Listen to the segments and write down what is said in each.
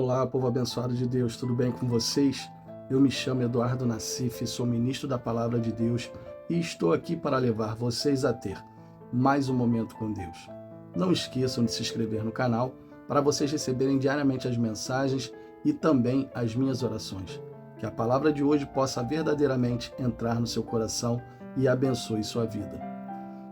Olá, povo abençoado de Deus, tudo bem com vocês? Eu me chamo Eduardo Nassif, sou ministro da Palavra de Deus e estou aqui para levar vocês a ter mais um momento com Deus. Não esqueçam de se inscrever no canal para vocês receberem diariamente as mensagens e também as minhas orações. Que a palavra de hoje possa verdadeiramente entrar no seu coração e abençoe sua vida.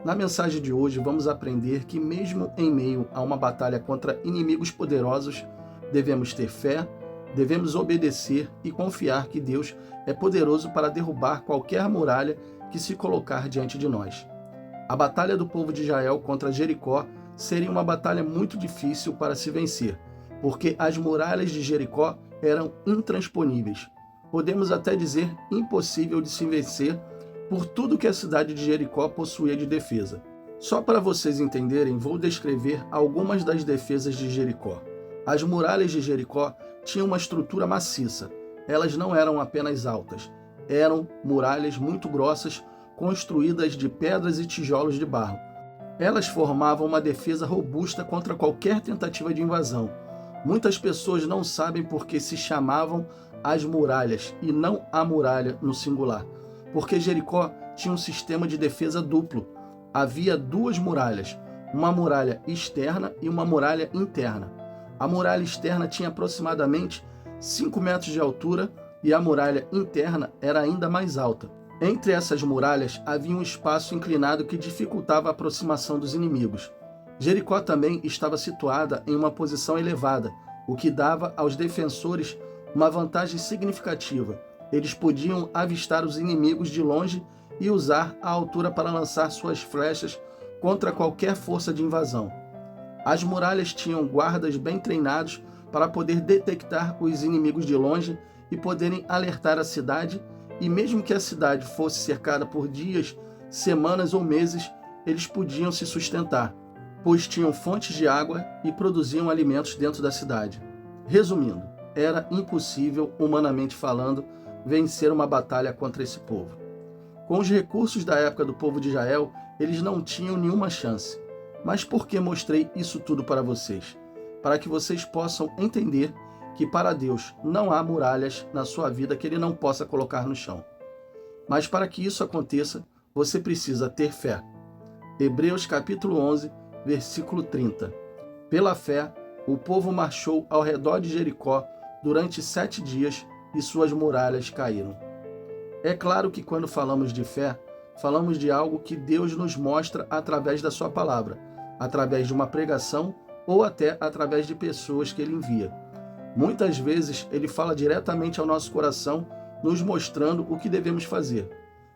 Na mensagem de hoje vamos aprender que mesmo em meio a uma batalha contra inimigos poderosos, devemos ter fé, devemos obedecer e confiar que Deus é poderoso para derrubar qualquer muralha que se colocar diante de nós. A batalha do povo de Israel contra Jericó seria uma batalha muito difícil para se vencer, porque as muralhas de Jericó eram intransponíveis. Podemos até dizer impossível de se vencer por tudo que a cidade de Jericó possuía de defesa. Só para vocês entenderem, vou descrever algumas das defesas de Jericó. As muralhas de Jericó tinham uma estrutura maciça. Elas não eram apenas altas, eram muralhas muito grossas, construídas de pedras e tijolos de barro. Elas formavam uma defesa robusta contra qualquer tentativa de invasão. Muitas pessoas não sabem por que se chamavam as muralhas e não a muralha no singular, porque Jericó tinha um sistema de defesa duplo. Havia duas muralhas, uma muralha externa e uma muralha interna. A muralha externa tinha aproximadamente 5 metros de altura e a muralha interna era ainda mais alta. Entre essas muralhas havia um espaço inclinado que dificultava a aproximação dos inimigos. Jericó também estava situada em uma posição elevada, o que dava aos defensores uma vantagem significativa. Eles podiam avistar os inimigos de longe e usar a altura para lançar suas flechas contra qualquer força de invasão. As muralhas tinham guardas bem treinados para poder detectar os inimigos de longe e poderem alertar a cidade, e mesmo que a cidade fosse cercada por dias, semanas ou meses, eles podiam se sustentar, pois tinham fontes de água e produziam alimentos dentro da cidade. Resumindo, era impossível, humanamente falando, vencer uma batalha contra esse povo. Com os recursos da época do povo de Israel, eles não tinham nenhuma chance. Mas por que mostrei isso tudo para vocês? Para que vocês possam entender que para Deus não há muralhas na sua vida que Ele não possa colocar no chão. Mas para que isso aconteça, você precisa ter fé. Hebreus capítulo 11, versículo 30. Pela fé, o povo marchou ao redor de Jericó durante 7 dias e suas muralhas caíram. É claro que quando falamos de fé, falamos de algo que Deus nos mostra através da sua palavra, através de uma pregação ou até através de pessoas que Ele envia. Muitas vezes Ele fala diretamente ao nosso coração, nos mostrando o que devemos fazer,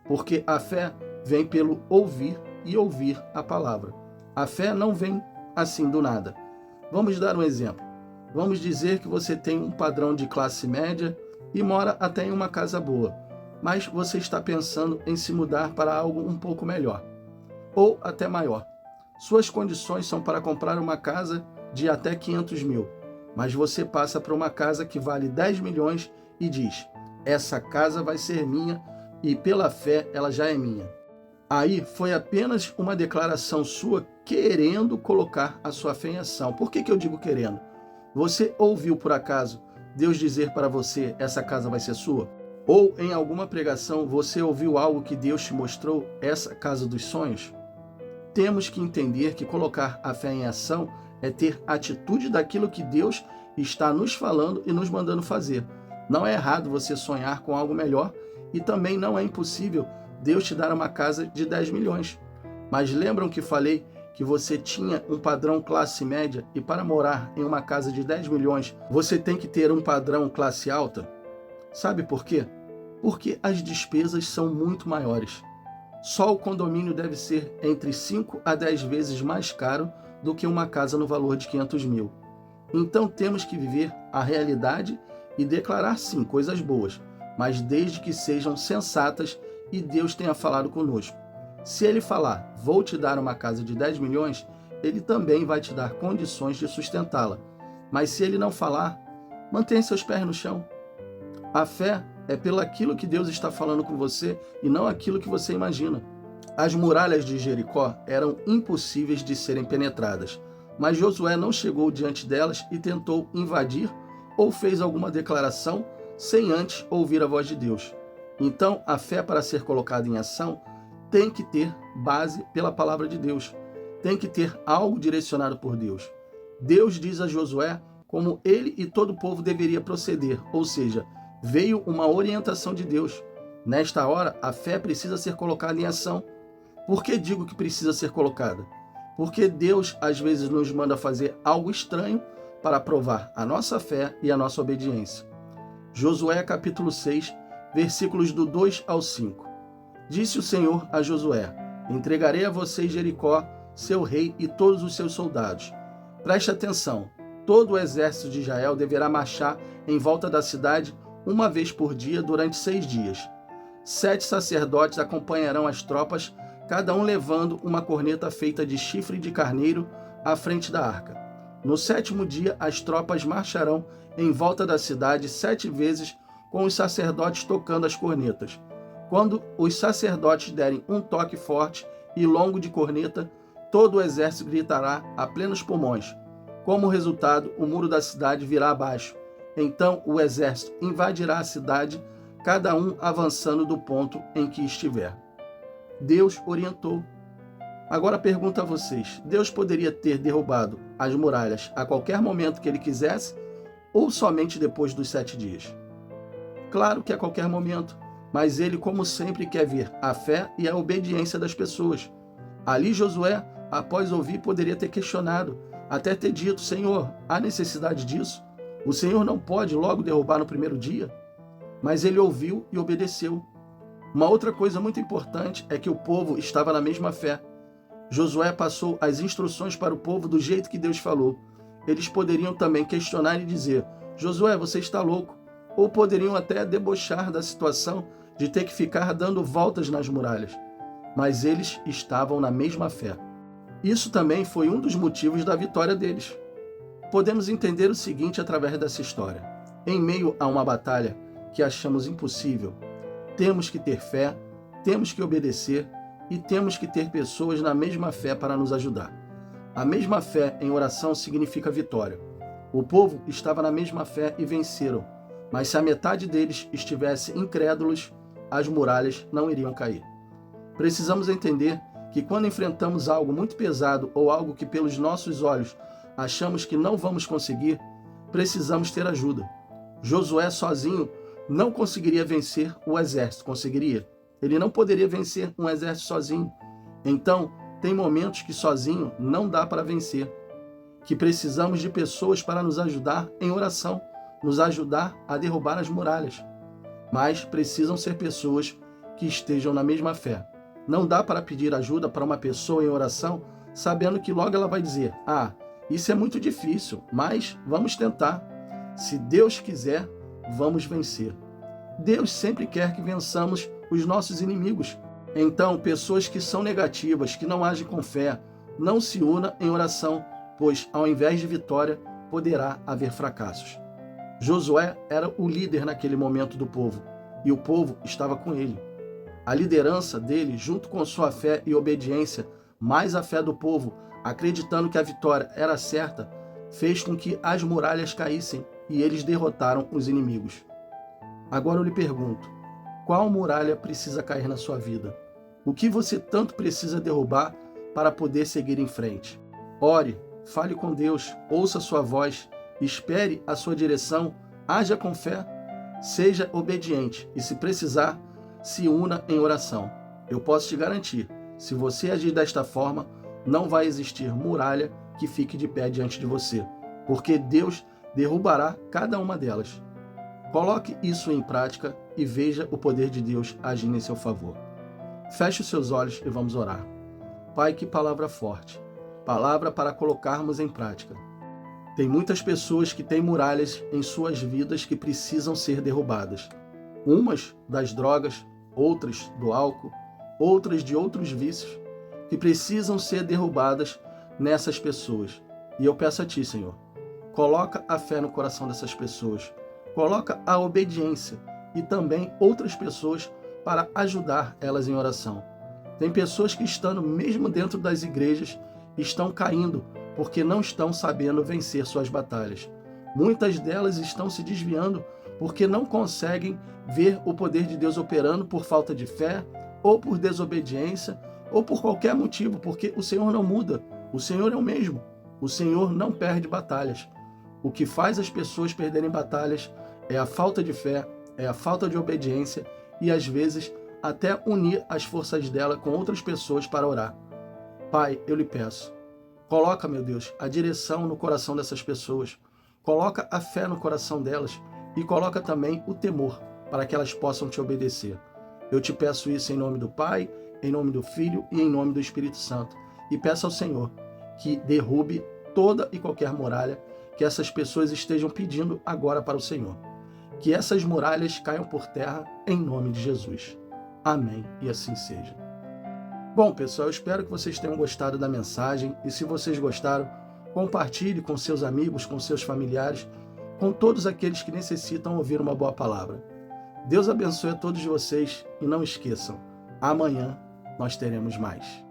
porque a fé vem pelo ouvir e ouvir a palavra. A fé não vem assim do nada. Vamos dar um exemplo. Vamos dizer que você tem um padrão de classe média e mora até em uma casa boa, mas você está pensando em se mudar para algo um pouco melhor, ou até maior. Suas condições são para comprar uma casa de até 500 mil, mas você passa para uma casa que vale 10 milhões e diz: essa casa vai ser minha e pela fé ela já é minha. Aí foi apenas uma declaração sua querendo colocar a sua fé em ação. Por que eu digo querendo? Você ouviu por acaso Deus dizer para você: essa casa vai ser sua? Ou em alguma pregação você ouviu algo que Deus te mostrou, essa casa dos sonhos? Temos que entender que colocar a fé em ação é ter atitude daquilo que Deus está nos falando e nos mandando fazer. Não é errado você sonhar com algo melhor e também não é impossível Deus te dar uma casa de 10 milhões. Mas lembram que falei que você tinha um padrão classe média e para morar em uma casa de 10 milhões você tem que ter um padrão classe alta? Sabe por quê? Porque as despesas são muito maiores. Só o condomínio deve ser entre 5 a 10 vezes mais caro do que uma casa no valor de 500 mil. Então temos que viver a realidade e declarar sim coisas boas, mas desde que sejam sensatas e Deus tenha falado conosco. Se Ele falar: vou te dar uma casa de 10 milhões, Ele também vai te dar condições de sustentá-la. Mas se Ele não falar, mantenha seus pés no chão. A fé é pelo aquilo que Deus está falando com você e não aquilo que você imagina. As muralhas de Jericó eram impossíveis de serem penetradas, mas Josué não chegou diante delas e tentou invadir ou fez alguma declaração sem antes ouvir a voz de Deus. Então, a fé, para ser colocada em ação, tem que ter base pela palavra de Deus. Tem que ter algo direcionado por Deus. Deus diz a Josué como ele e todo o povo deveria proceder, ou seja, veio uma orientação de Deus. Nesta hora, a fé precisa ser colocada em ação. Por que digo que precisa ser colocada? Porque Deus, às vezes, nos manda fazer algo estranho para provar a nossa fé e a nossa obediência. Josué capítulo 6, versículos do 2 ao 5. Disse o Senhor a Josué: entregarei a vocês Jericó, seu rei e todos os seus soldados. Preste atenção, todo o exército de Israel deverá marchar em volta da cidade uma vez por dia durante 6 dias. 7 sacerdotes acompanharão as tropas, cada um levando uma corneta feita de chifre de carneiro à frente da arca. No 7º dia, as tropas marcharão em volta da cidade 7 vezes, com os sacerdotes tocando as cornetas. Quando os sacerdotes derem um toque forte e longo de corneta, todo o exército gritará a plenos pulmões. Como resultado, o muro da cidade virá abaixo. Então o exército invadirá a cidade, cada um avançando do ponto em que estiver. Deus orientou. Agora pergunto a vocês: Deus poderia ter derrubado as muralhas a qualquer momento que ele quisesse, ou somente depois dos 7 dias? Claro que a qualquer momento, mas ele, como sempre, quer ver a fé e a obediência das pessoas. Ali Josué, após ouvir, poderia ter questionado, até ter dito: Senhor, há necessidade disso? O Senhor não pode logo derrubar no primeiro dia? Mas ele ouviu e obedeceu. Uma outra coisa muito importante é que o povo estava na mesma fé. Josué passou as instruções para o povo do jeito que Deus falou. Eles poderiam também questionar e dizer: Josué, você está louco. Ou poderiam até debochar da situação de ter que ficar dando voltas nas muralhas. Mas eles estavam na mesma fé. Isso também foi um dos motivos da vitória deles. Podemos entender o seguinte através dessa história. Em meio a uma batalha que achamos impossível, temos que ter fé, temos que obedecer e temos que ter pessoas na mesma fé para nos ajudar. A mesma fé em oração significa vitória. O povo estava na mesma fé e venceram, mas se a metade deles estivesse incrédulos, as muralhas não iriam cair. Precisamos entender que quando enfrentamos algo muito pesado ou algo que pelos nossos olhos achamos que não vamos conseguir, precisamos ter ajuda. Josué sozinho não conseguiria vencer o exército, conseguiria? Ele não poderia vencer um exército sozinho. Então, tem momentos que sozinho não dá para vencer, que precisamos de pessoas para nos ajudar em oração, nos ajudar a derrubar as muralhas. Mas precisam ser pessoas que estejam na mesma fé. Não dá para pedir ajuda para uma pessoa em oração, sabendo que logo ela vai dizer: ah, isso é muito difícil, mas vamos tentar. Se Deus quiser, vamos vencer. Deus sempre quer que vençamos os nossos inimigos. Então, pessoas que são negativas, que não agem com fé, não se unam em oração, pois ao invés de vitória, poderá haver fracassos. Josué era o líder naquele momento do povo, e o povo estava com ele. A liderança dele, junto com sua fé e obediência, mais a fé do povo, acreditando que a vitória era certa, fez com que as muralhas caíssem e eles derrotaram os inimigos. Agora eu lhe pergunto: qual muralha precisa cair na sua vida? O que você tanto precisa derrubar para poder seguir em frente? Ore, fale com Deus, ouça sua voz, espere a sua direção, haja com fé, seja obediente e, se precisar, se una em oração. Eu posso te garantir, se você agir desta forma, não vai existir muralha que fique de pé diante de você, porque Deus derrubará cada uma delas. Coloque isso em prática e veja o poder de Deus agindo em seu favor. Feche os seus olhos e vamos orar. Pai, que palavra forte, palavra para colocarmos em prática. Tem muitas pessoas que têm muralhas em suas vidas que precisam ser derrubadas. Umas das drogas, outras do álcool, outras de outros vícios, que precisam ser derrubadas nessas pessoas. E eu peço a Ti, Senhor, coloca a fé no coração dessas pessoas, coloca a obediência e também outras pessoas para ajudar elas em oração. Tem pessoas que estando mesmo dentro das igrejas estão caindo porque não estão sabendo vencer suas batalhas. Muitas delas estão se desviando porque não conseguem ver o poder de Deus operando por falta de fé, ou por desobediência, ou por qualquer motivo, porque o Senhor não muda. O Senhor é o mesmo. O Senhor não perde batalhas. O que faz as pessoas perderem batalhas é a falta de fé, é a falta de obediência e, às vezes, até unir as forças dela com outras pessoas para orar. Pai, eu lhe peço, coloca, meu Deus, a direção no coração dessas pessoas. Coloca a fé no coração delas e coloca também o temor para que elas possam te obedecer. Eu te peço isso em nome do Pai, em nome do Filho e em nome do Espírito Santo. E peço ao Senhor que derrube toda e qualquer muralha que essas pessoas estejam pedindo agora para o Senhor. Que essas muralhas caiam por terra em nome de Jesus. Amém, e assim seja. Bom, pessoal, eu espero que vocês tenham gostado da mensagem e se vocês gostaram, compartilhe com seus amigos, com seus familiares, com todos aqueles que necessitam ouvir uma boa palavra. Deus abençoe a todos vocês e não esqueçam, amanhã nós teremos mais.